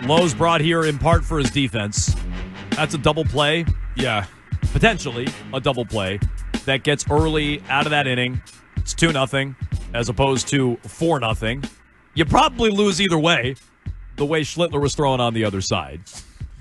Lowe's brought here in part for his defense. That's a double play. Yeah. Potentially a double play that gets early out of that inning. It's 2-0 as opposed to 4-0. You probably lose either way, the way Schlittler was throwing on the other side.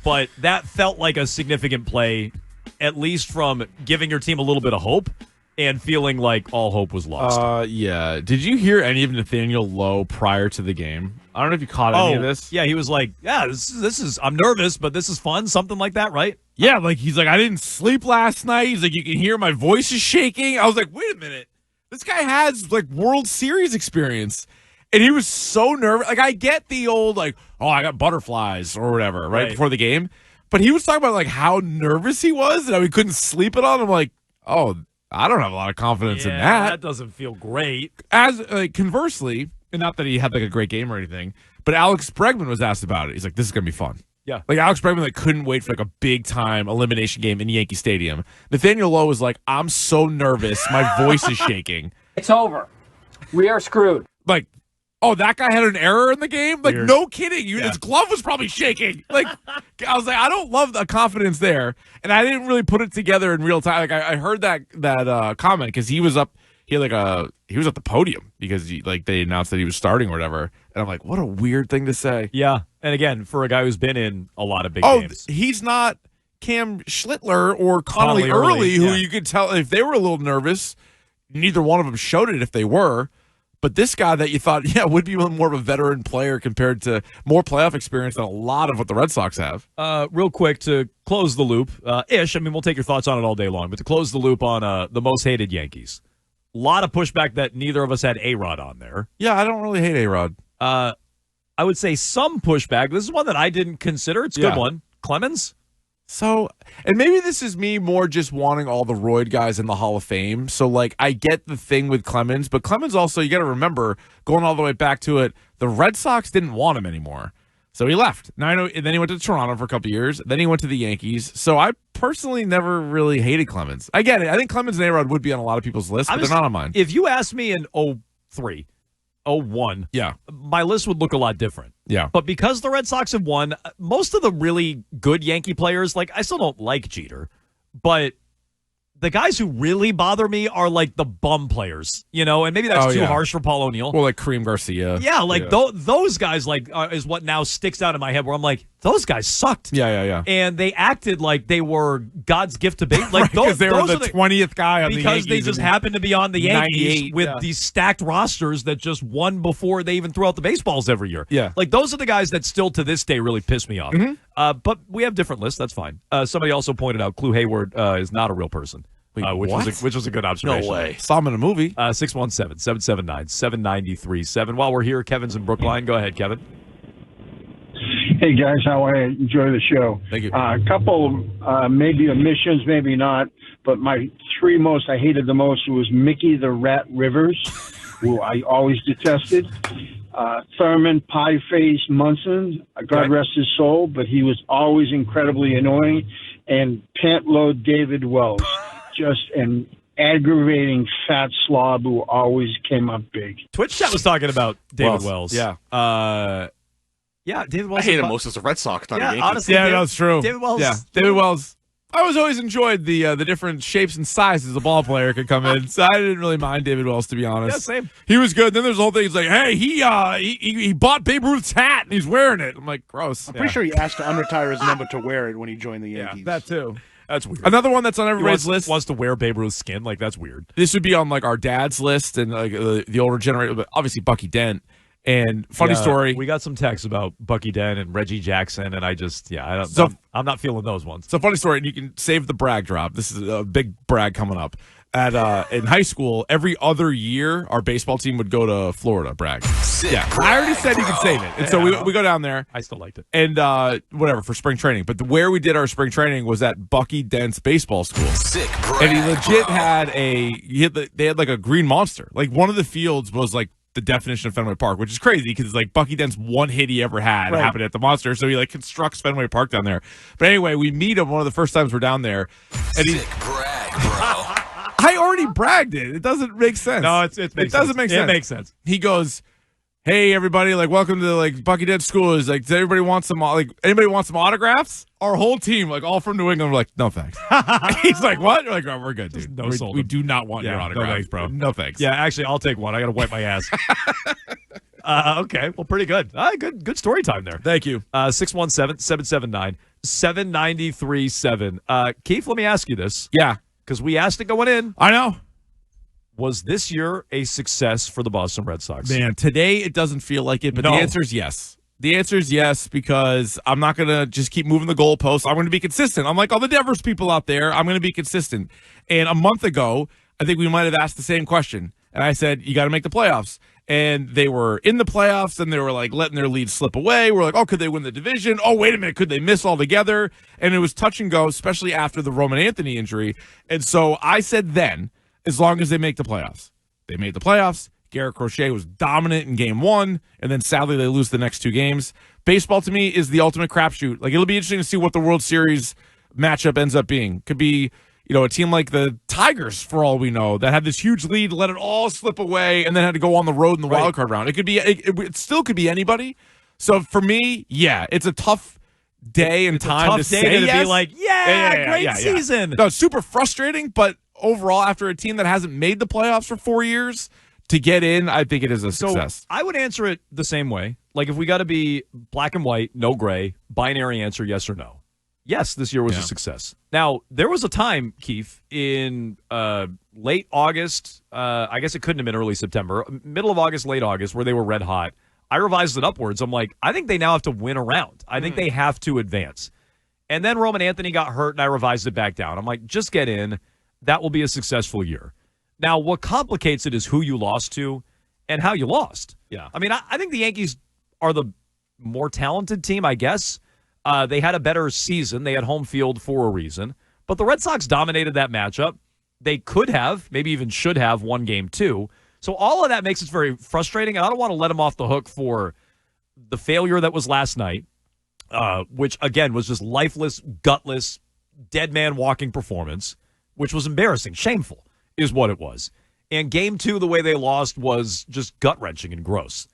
But that felt like a significant play, at least from giving your team a little bit of hope and feeling like all hope was lost. Yeah. Did you hear any of Nathaniel Lowe prior to the game? I don't know if you caught any of this. Yeah, he was like, yeah, this is, I'm nervous, but this is fun, something like that, right? Yeah, like he's like, I didn't sleep last night. He's like, you can hear my voice is shaking. I was like, wait a minute. This guy has like World Series experience. And he was so nervous. Like, I get the old, like, oh, I got butterflies or whatever, right, before the game. But he was talking about, like, how nervous he was and how he couldn't sleep at all. I'm like, oh, I don't have a lot of confidence in that. That doesn't feel great. As conversely, and not that he had, like, a great game or anything, but Alex Bregman was asked about it. He's like, this is going to be fun. Yeah. Like, Alex Bregman, like, couldn't wait for, like, a big-time elimination game in Yankee Stadium. Nathaniel Lowe was like, I'm so nervous. My voice is shaking. It's over. We are screwed. Like, oh, that guy had an error in the game? Like, Weird. no kidding. His glove was probably shaking. Like, I was like, I don't love the confidence there. And I didn't really put it together in real time. Like, I heard that comment because he was up. He was at the podium because they announced that he was starting or whatever. And I'm like, what a weird thing to say. Yeah. And again, for a guy who's been in a lot of big games. He's not Cam Schlittler or Connolly Early, who you could tell if they were a little nervous. Neither one of them showed it if they were. But this guy that you thought, would be more of a veteran player compared to more playoff experience than a lot of what the Red Sox have. Real quick, to close the loop, Ish, I mean, we'll take your thoughts on it all day long, but to close the loop on the most hated Yankees, a lot of pushback that neither of us had A-Rod on there. Yeah, I don't really hate A-Rod. I would say some pushback. This is one that I didn't consider. It's a good one. Clemens? So, and maybe this is me more just wanting all the Royd guys in the Hall of Fame. So, like, I get the thing with Clemens, but Clemens also, you got to remember, going all the way back to it, the Red Sox didn't want him anymore. So he left. Now I know, and then he went to Toronto for a couple years. Then he went to the Yankees. So I personally never really hated Clemens. I get it. I think Clemens and A-Rod would be on a lot of people's lists, but they're not on mine. If you asked me in 03, 01, my list would look a lot different. Yeah. But because the Red Sox have won, most of the really good Yankee players, like, I still don't like Jeter, but the guys who really bother me are like the bum players, and maybe that's too harsh for Paul O'Neill. Well, like Kareem Garcia. Yeah, like those guys is what now sticks out in my head where I'm like, those guys sucked. Yeah. And they acted like they were God's gift to baseball. Like because they were the 20th guy on the Yankees. Because they just happened to be on the Yankees with these stacked rosters that just won before they even threw out the baseballs every year. Yeah. Like those are the guys that still to this day really piss me off. Mm-hmm. But we have different lists. That's fine. Somebody also pointed out Clu Hayward is not a real person. Which was a good observation. No way. Saw him in a movie. 617-779-7937. While we're here, Kevin's in Brookline. Go ahead, Kevin. Hey, guys. How I enjoy the show. Thank you. A couple, maybe omissions, maybe not, but my three most I hated the most was Mickey the Rat Rivers, who I always detested. Thurman Pie-Face Munson, God rest his soul, but he was always incredibly annoying. And Pant-Load David Wells. Just an aggravating fat slob who always came up big. Twitch chat was talking about David Wells. Yeah. David Wells. I hate him most as a Red Sox, not a Yankee. Honestly, that's true. David Wells. Yeah, David Wells. I always enjoyed the different shapes and sizes a ball player could come in, so I didn't really mind David Wells, to be honest. Yeah, same. He was good. Then there's the whole thing. He's like, hey, he bought Babe Ruth's hat and he's wearing it. I'm like, gross. I'm pretty sure he asked to unretire his number to wear it when he joined the Yankees. That too. That's weird. Another one that's on everybody's list wants to wear Babe Ruth's skin. Like, that's weird. This would be on like our dad's list and like the older generation, but obviously Bucky Dent. And funny story, we got some texts about Bucky Dent and Reggie Jackson, and I'm not feeling those ones. So funny story, and you can save the brag drop. This is a big brag coming up. At in high school, every other year, our baseball team would go to Florida. Brag. Yeah, I already said you could save it, and so we go down there. I still liked it. And whatever for spring training, but where we did our spring training was at Bucky Dent's baseball school. Sick brag, and he legit had they had like a green monster. Like one of the fields was like the definition of Fenway Park, which is crazy because it's like Bucky Dent's one hit he ever had happened at the Monster, so he like constructs Fenway Park down there. But anyway, we meet him one of the first times we're down there, and Sick brag, bro. I already bragged it. It doesn't make sense. No, it doesn't make sense. It makes sense. He goes, hey, everybody, like, welcome to, like, Bucky Dead School. Is like, does everybody want some, like, anybody want some autographs? Our whole team, like, all from New England, we're like, no thanks. He's like, what? We're like, oh, we're good, dude. We do not want your autographs, no thanks, bro. No thanks. Yeah, actually, I'll take one. I got to wipe my ass. Okay, well, pretty good. Good story time there. Thank you. 617-779-7937. Keith, let me ask you this. Yeah. Because we asked it going in. I know. Was this year a success for the Boston Red Sox? Man, today it doesn't feel like it, but No. the answer is yes. The answer is yes, because I'm not going to just keep moving the goalposts. I'm going to be consistent. I'm like all the Devers people out there. I'm going to be consistent. And a month ago, I think we might have asked the same question. And I said, you got to make the playoffs. And they were in the playoffs, and they were like letting their lead slip away. We're like, oh, could they win the division? Oh, wait a minute, could they miss altogether? And it was touch and go, especially after the Roman Anthony injury. And so I said then, as long as they make the playoffs. They made the playoffs. Garrett Crochet was dominant in game one, and then sadly they lose the next two games. Baseball, to me, is the ultimate crapshoot. Like, it'll be interesting to see what the World Series matchup ends up being. Could be, a team like the Tigers, for all we know, that had this huge lead, let it all slip away, and then had to go on the road in the wild card round. It could be, it still could be anybody. So for me, yeah, it's a tough day and time to say yes. Be like, great season. No, it's super frustrating, but overall, after a team that hasn't made the playoffs for 4 years, to get in, I think it is a success. So I would answer it the same way. Like, if we got to be black and white, no gray, binary answer, yes or no. Yes, this year was a success. Now, there was a time, Keith, in late August, I guess it couldn't have been early September, middle of August, late August, where they were red hot. I revised it upwards. I'm like, I think they now have to win a round. I think they have to advance. And then Roman Anthony got hurt, and I revised it back down. I'm like, just get in. That will be a successful year. Now, what complicates it is who you lost to and how you lost. Yeah. I mean, I think the Yankees are the more talented team, I guess. They had a better season. They had home field for a reason. But the Red Sox dominated that matchup. They could have, maybe even should have, won game two. So all of that makes it very frustrating. And I don't want to let them off the hook for the failure that was last night, which, again, was just lifeless, gutless, dead man walking performance, which was embarrassing, shameful. Is what it was. And game two, the way they lost was just gut-wrenching and gross.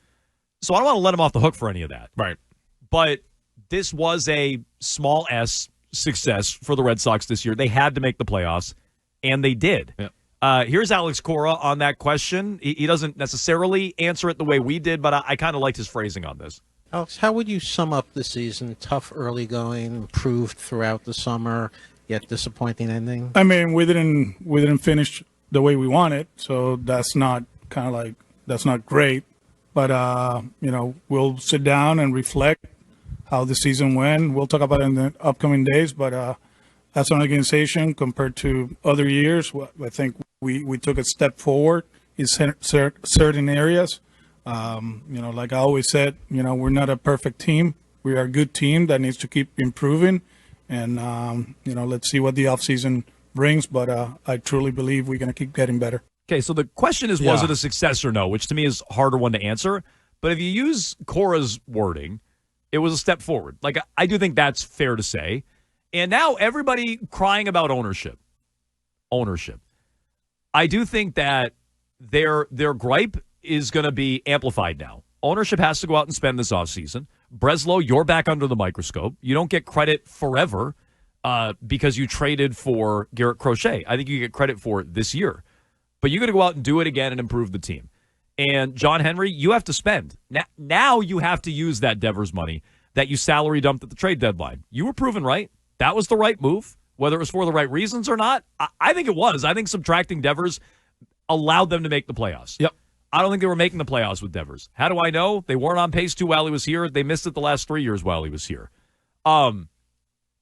So I don't want to let them off the hook for any of that. Right. But this was a small S success for the Red Sox this year. They had to make the playoffs, and they did. Yeah. Here's Alex Cora on that question. He doesn't necessarily answer it the way we did, but I kind of liked his phrasing on this. Alex, how would you sum up the season? Tough early going, improved throughout the summer, yet disappointing ending? I mean, we didn't finish the way we wanted, so that's not great. But we'll sit down and reflect how the season went. We'll talk about it in the upcoming days. But as an organization, compared to other years, I think we took a step forward in certain areas. Like I always said, we're not a perfect team. We are a good team that needs to keep improving. And let's see what the offseason brings, but I truly believe we're going to keep getting better. Okay, so the question is, was it a success or no, which to me is a harder one to answer. But if you use Cora's wording, it was a step forward. Like, I do think that's fair to say. And now everybody crying about ownership. I do think that their gripe is going to be amplified now. Ownership has to go out and spend this offseason. Breslow, you're back under the microscope. You don't get credit forever. Because you traded for Garrett Crochet. I think you get credit for it this year. But you're going to go out and do it again and improve the team. And John Henry, you have to spend. Now you have to use that Devers money that you salary dumped at the trade deadline. You were proven right. That was the right move. Whether it was for the right reasons or not, I think it was. I think subtracting Devers allowed them to make the playoffs. Yep. I don't think they were making the playoffs with Devers. How do I know? They weren't on pace to while he was here. They missed it the last 3 years while he was here.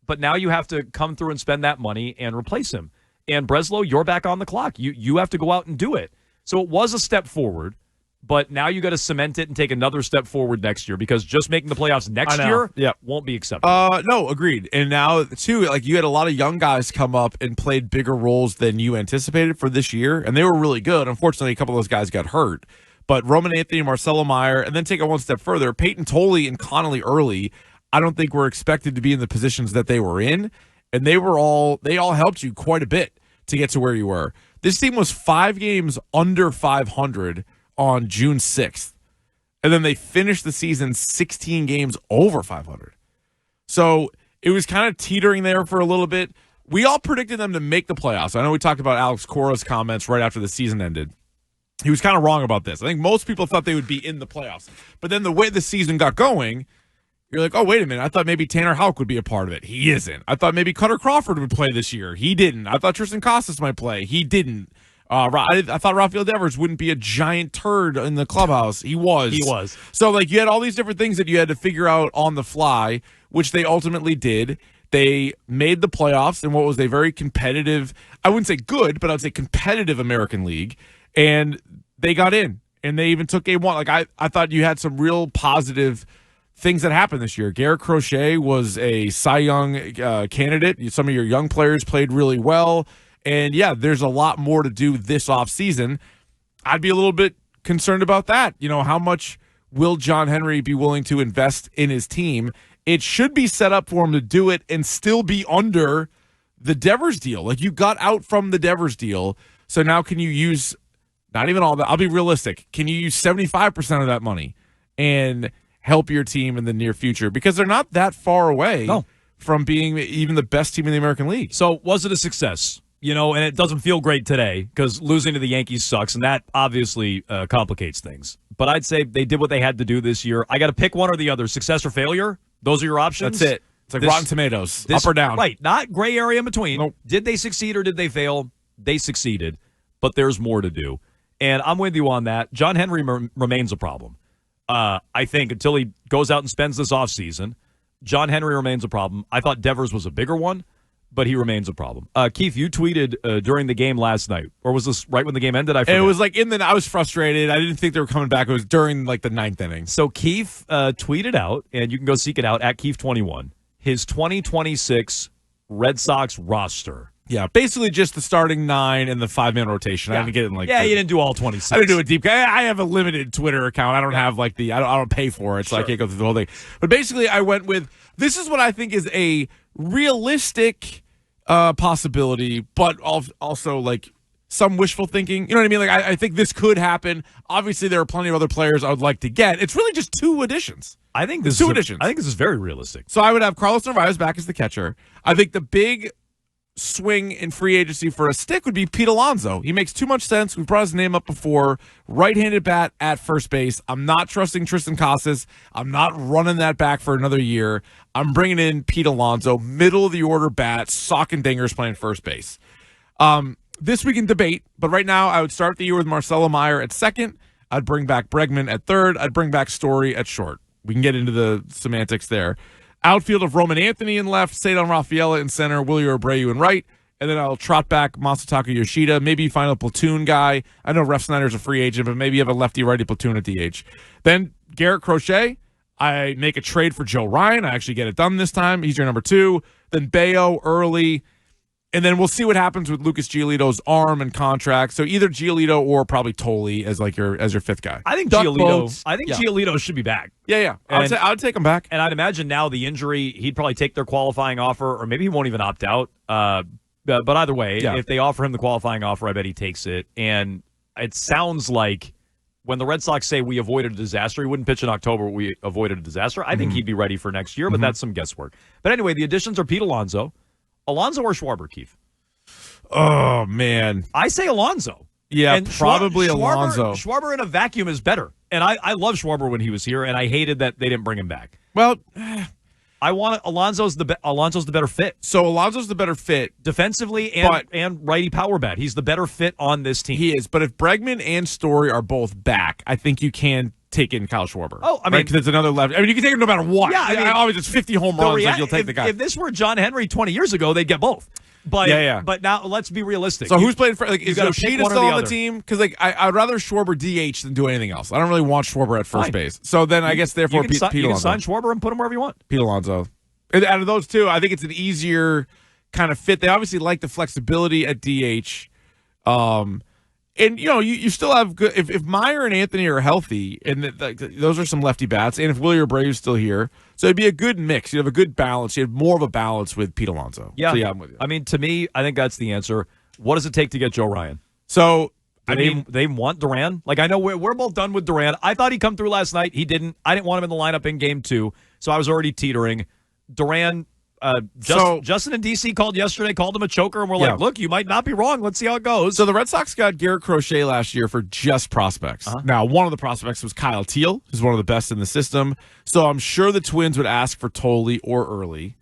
But now you have to come through and spend that money and replace him. And Breslow, you're back on the clock. You have to go out and do it. So it was a step forward, but now you got to cement it and take another step forward next year, because just making the playoffs next year won't be acceptable. No, agreed. And now, too, like, you had a lot of young guys come up and played bigger roles than you anticipated for this year, and they were really good. Unfortunately, a couple of those guys got hurt. But Roman Anthony, Marcelo Meyer, and then take it one step further, Peyton Tolley and Connolly early, I don't think were expected to be in the positions that they were in, and they all helped you quite a bit to get to where you were. This team was 5 games under 500 on June 6th. and then they finished the season 16 games over 500. So it was kind of teetering there for a little bit. We all predicted them to make the playoffs. I know we talked about Alex Cora's comments right after the season ended. He was kind of wrong about this. I think most people thought they would be in the playoffs. But then the way the season got going, you're like, oh, wait a minute. I thought maybe Tanner Houck would be a part of it. He isn't. I thought maybe Cutter Crawford would play this year. He didn't. I thought Tristan Casas might play. He didn't. I thought Rafael Devers wouldn't be a giant turd in the clubhouse. He was. He was. So, like, you had all these different things that you had to figure out on the fly, which they ultimately did. They made the playoffs in what was a very competitive, I wouldn't say good, but I would say competitive American League. And they got in. And they even took game one. Like, I thought you had some real positive things that happened this year. Garrett Crochet was a Cy Young candidate. Some of your young players played really well. And, yeah, there's a lot more to do this offseason. I'd be a little bit concerned about that. You know, how much will John Henry be willing to invest in his team? It should be set up for him to do it and still be under the Devers deal. Like, you got out from the Devers deal, so now can you use not even all that? I'll be realistic. Can you use 75% of that money and help your team in the near future? Because they're not that far away from being even the best team in the American League. So was it a success? You know, and it doesn't feel great today because losing to the Yankees sucks, and that obviously complicates things. But I'd say they did what they had to do this year. I got to pick one or the other, success or failure. Those are your options. That's it. It's like Rotten Tomatoes, up or down. Right, not gray area in between. Nope. Did they succeed or did they fail? They succeeded, but there's more to do. And I'm with you on that. John Henry remains a problem. I think until he goes out and spends this offseason, John Henry remains a problem. I thought Devers was a bigger one, but he remains a problem. Keefe, you tweeted during the game last night, or was this right when the game ended? I forget. It was like I was frustrated. I didn't think they were coming back. It was during like the ninth inning. So Keefe tweeted out, and you can go seek it out at Keefe21, his 2026 Red Sox roster. Yeah, basically just the starting 9 and the 5-man rotation. Yeah. I didn't get in like. Yeah, you didn't do all 26. I didn't do a deep. I have a limited Twitter account. I don't have like the. I don't pay for it, so I can't go through the whole thing. But basically, I went with this is what I think is a realistic possibility, but also like some wishful thinking. You know what I mean? Like I think this could happen. Obviously, there are plenty of other players I would like to get. It's really just 2 additions. I think this two additions. I think this is very realistic. So I would have Carlos Narvaez back as the catcher. I think the big swing in free agency for a stick would be Pete Alonso. He makes too much sense. We've brought his name up before. Right-handed bat at first base. I'm not trusting Tristan Casas. I'm not running that back for another year. I'm bringing in Pete Alonso, middle of the order bat, sock and dingers playing first base. This we can debate, but right now I would start the year with Marcelo Meyer at second. I'd bring back Bregman at third. I'd bring back Story at short. We can get into the semantics there. Outfield of Roman Anthony in left, Cedar Rafaela in center, Willie Abreu in right, and then I'll trot back Masataka Yoshida. Maybe find a platoon guy. I know Ref Snyder's a free agent, but maybe you have a lefty-righty platoon at DH. Then Garrett Crochet. I make a trade for Joe Ryan. I actually get it done this time. He's your number 2. Then Bayo early. And then we'll see what happens with Lucas Giolito's arm and contract. So either Giolito or probably Tolley as like your 5th guy. I think Giolito should be back. Yeah. I'd take him back. And I'd imagine now the injury, he'd probably take their qualifying offer, or maybe he won't even opt out. But either way, if they offer him the qualifying offer, I bet he takes it. And it sounds like when the Red Sox say we avoided a disaster, he wouldn't pitch in October, we avoided a disaster. I think he'd be ready for next year, but that's some guesswork. But anyway, the additions are Pete Alonso. Alonso or Schwarber, Keith? Oh, man. I say Alonso. Yeah, and probably Alonso. Schwarber in a vacuum is better. And I love Schwarber when he was here, and I hated that they didn't bring him back. Well, I want Alonso's the better fit. So Alonso's the better fit. Defensively and righty power bat. He's the better fit on this team. He is. But if Bregman and Story are both back, I think you can take in Kyle Schwarber. Oh, I mean, because it's another left. I mean, you can take him no matter what. Yeah, I mean, always it's 50 home runs. Like you'll take the guy. If this were John Henry 20 years ago, they'd get both. But But now let's be realistic. So who's playing for? Like, is Yoshida still on the other team? Because like I'd rather Schwarber DH than do anything else. I don't really want Schwarber at first base. So then I guess therefore Pete Alonso. You can sign Schwarber and put him wherever you want. Pete Alonso. And out of those two, I think it's an easier kind of fit. They obviously like the flexibility at DH. And, you know, you still have good – if Meyer and Anthony are healthy, and those are some lefty bats, and if Willie Abreu's still here, so it'd be a good mix. You'd have a good balance. You have more of a balance with Pete Alonso. Yeah. So, yeah, I'm with you. I mean, to me, I think that's the answer. What does it take to get Joe Ryan? So they want Duran. Like, I know we're both done with Duran. I thought he'd come through last night. He didn't. I didn't want him in the lineup in game 2, so I was already teetering. Duran, Justin and DC called yesterday, called him a choker, and we're like, look, you might not be wrong. Let's see how it goes. So the Red Sox got Garrett Crochet last year for just prospects. Now, one of the prospects was Kyle Teal, who's one of the best in the system. So I'm sure the Twins would ask for Tolley or Early.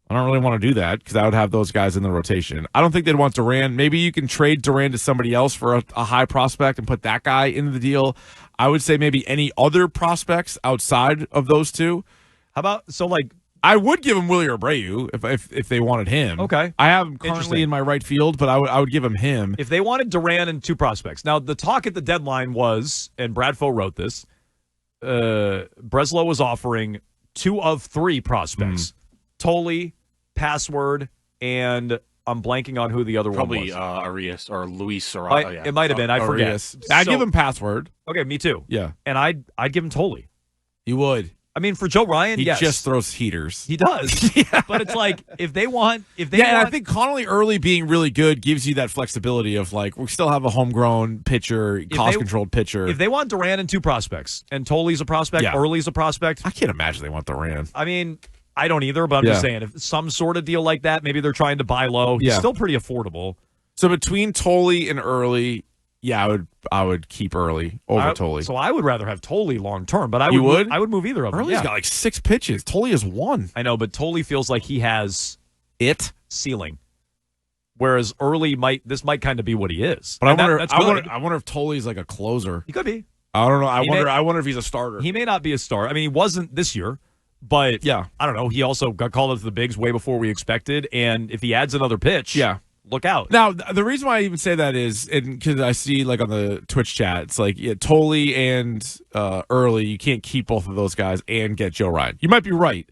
I don't really want to do that because I would have those guys in the rotation. I don't think they'd want Duran. Maybe you can trade Duran to somebody else for a high prospect and put that guy into the deal. I would say maybe any other prospects outside of those two. How about, I would give him Willie Abreu if they wanted him. Okay. I have him currently in my right field, but I would give him him. If they wanted Duran and 2 prospects. Now, the talk at the deadline was, and Bradfo wrote this, Breslow was offering 2 of 3 prospects. Tolley, Password, and I'm blanking on who the other one was. Probably Arias or Luis. Or It might have been. I forget. I'd give him Password. Okay, me too. Yeah. And I'd give him Tolley. You would. I mean, for Joe Ryan, he yes. just throws heaters. He does. But it's like, if they want... And I think Connolly Early being really good gives you that flexibility of, like, we still have a homegrown pitcher, cost-controlled pitcher. If they want Duran and 2 prospects, and Tolley's a prospect, Early's a prospect... I can't imagine they want Duran. I mean... I don't either, but I'm just saying, if some sort of deal like that, maybe they're trying to buy low. He's still pretty affordable. So between Tolley and Early, I would keep Early over Tolley. So I would rather have Tolley long term, but I would move either of them. Early's got like 6 pitches. Tolley has 1. I know, but Tolley feels like he has ceiling. Whereas Early might kind of be what he is. But I wonder if Tolley's like a closer. He could be. I don't know. I wonder if he's a starter. He may not be a star. I mean, he wasn't this year. But I don't know. He also got called up to the bigs way before we expected. And if he adds another pitch, look out. Now, the reason why I even say that is because I see like on the Twitch chat, it's like Tolley and Early, you can't keep both of those guys and get Joe Ryan. You might be right.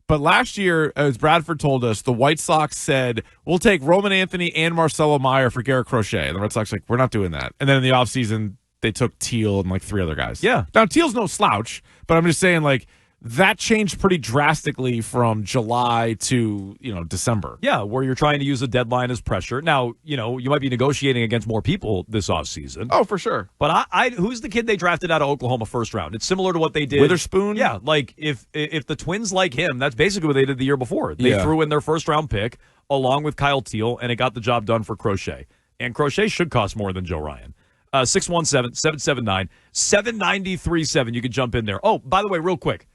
But last year, as Bradford told us, the White Sox said, we'll take Roman Anthony and Marcelo Meyer for Garrett Crochet. And the Red Sox like, we're not doing that. And then in the offseason, they took Teal and like 3 other guys. Yeah. Now, Teal's no slouch, but I'm just saying like, that changed pretty drastically from July to, December. Yeah, where you're trying to use a deadline as pressure. Now, you might be negotiating against more people this offseason. Oh, for sure. But who's the kid they drafted out of Oklahoma first round? It's similar to what they did. Witherspoon? Yeah, like if the Twins like him, that's basically what they did the year before. They threw in their first round pick along with Kyle Teal, and it got the job done for Crochet. And Crochet should cost more than Joe Ryan. 617-779-7937. You could jump in there. Oh, by the way, real quick.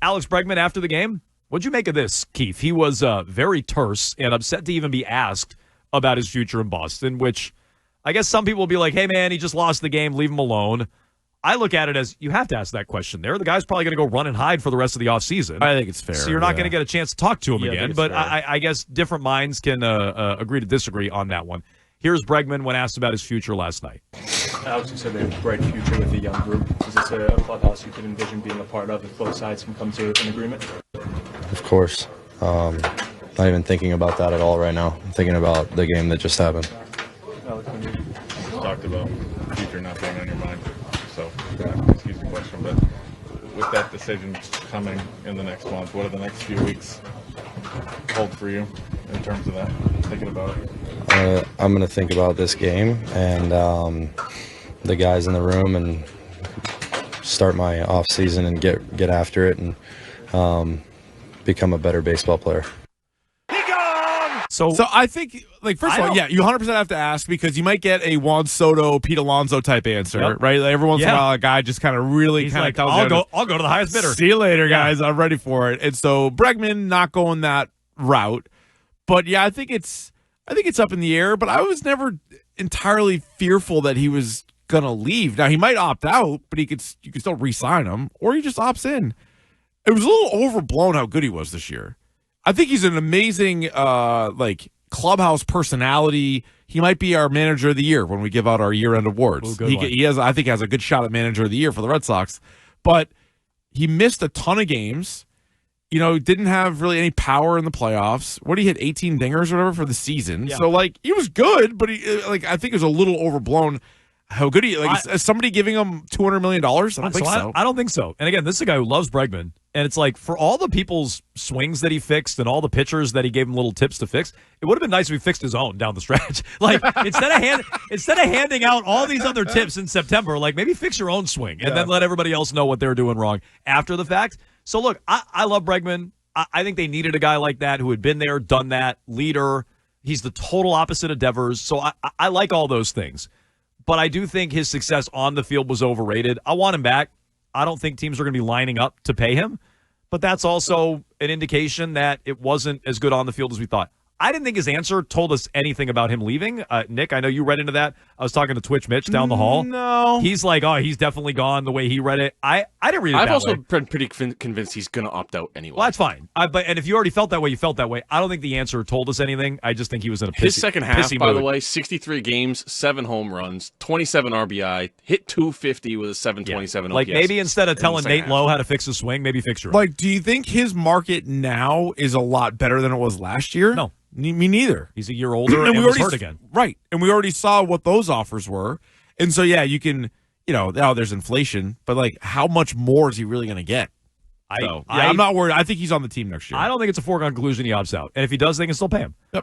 Alex Bregman after the game, what'd you make of this, Keefe? He was very terse and upset to even be asked about his future in Boston, which I guess some people will be like, hey, man, he just lost the game. Leave him alone. I look at it as you have to ask that question there. The guy's probably going to go run and hide for the rest of the offseason. I think it's fair. So you're not going to get a chance to talk to him again. But I guess different minds can agree to disagree on that one. Here's Bregman when asked about his future last night. Alex, you said they have a bright future with a young group. Is this a clubhouse you could envision being a part of if both sides can come to an agreement? Of course. Not even thinking about that at all right now. I'm thinking about the game that just happened. Alex, when you talked about future not being on your mind, so excuse the question, but with that decision coming in the next month, what are the next few weeks hold for you in terms of that, thinking about it? I'm going to think about this game and the guys in the room and start my off season and get after it and become a better baseball player. So I think, like, first of all, you 100% have to ask because you might get a Juan Soto, Pete Alonso type answer, right? Like every once in a while, a guy just kind of really kind of tells you, I'll go to the highest bidder. See you later, guys. I'm ready for it. And so Bregman not going that route, but I think it's up in the air. But I was never entirely fearful that he was gonna leave. Now he might opt out, but you could still re-sign him, or he just opts in. It was a little overblown how good he was this year. I think he's an amazing clubhouse personality. He might be our manager of the year when we give out our year-end awards. He has a good shot at manager of the year for the Red Sox, but he missed a ton of games. Didn't have really any power in the playoffs. What did he hit 18 dingers or whatever for the season? Yeah. So he was good, but I think it was a little overblown. how good he is somebody giving him $200 million? I don't think so. I don't think so. And again, this is a guy who loves Bregman. And it's like, for all the people's swings that he fixed and all the pitchers that he gave him little tips to fix, it would have been nice if he fixed his own down the stretch. Like, instead of handing out all these other tips in September, like, maybe fix your own swing and then let everybody else know what they're doing wrong after the fact. So, look, I love Bregman. I think they needed a guy like that who had been there, done that, leader. He's the total opposite of Devers. So I like all those things. But I do think his success on the field was overrated. I want him back. I don't think teams are going to be lining up to pay him. But that's also an indication that it wasn't as good on the field as we thought. I didn't think his answer told us anything about him leaving. Nick, I know you read into that. I was talking to Twitch Mitch down the hall. No. He's like, oh, he's definitely gone the way he read it. I didn't read it I've that also way. been pretty convinced he's going to opt out anyway. Well, that's fine. And if you already felt that way, you felt that way. I don't think the answer told us anything. I just think he was in a His second half, pissy by mood. the way, 63 games, 7 home runs, 27 RBI, hit 250 with a 727 OPS. Like, maybe instead of in the telling second Nate half. Lowe how to fix his swing, maybe fix your own. Like, do you think his market now is a lot better than it was last year? No. Me neither. He's a year older and was hurt again. Right. And we already saw what those offers were. And so, yeah, you can, now there's inflation, but, like, how much more is he really going to get? I'm not worried. I think he's on the team next year. I don't think it's a foregone conclusion he opts out. And if he does, they can still pay him. Yep.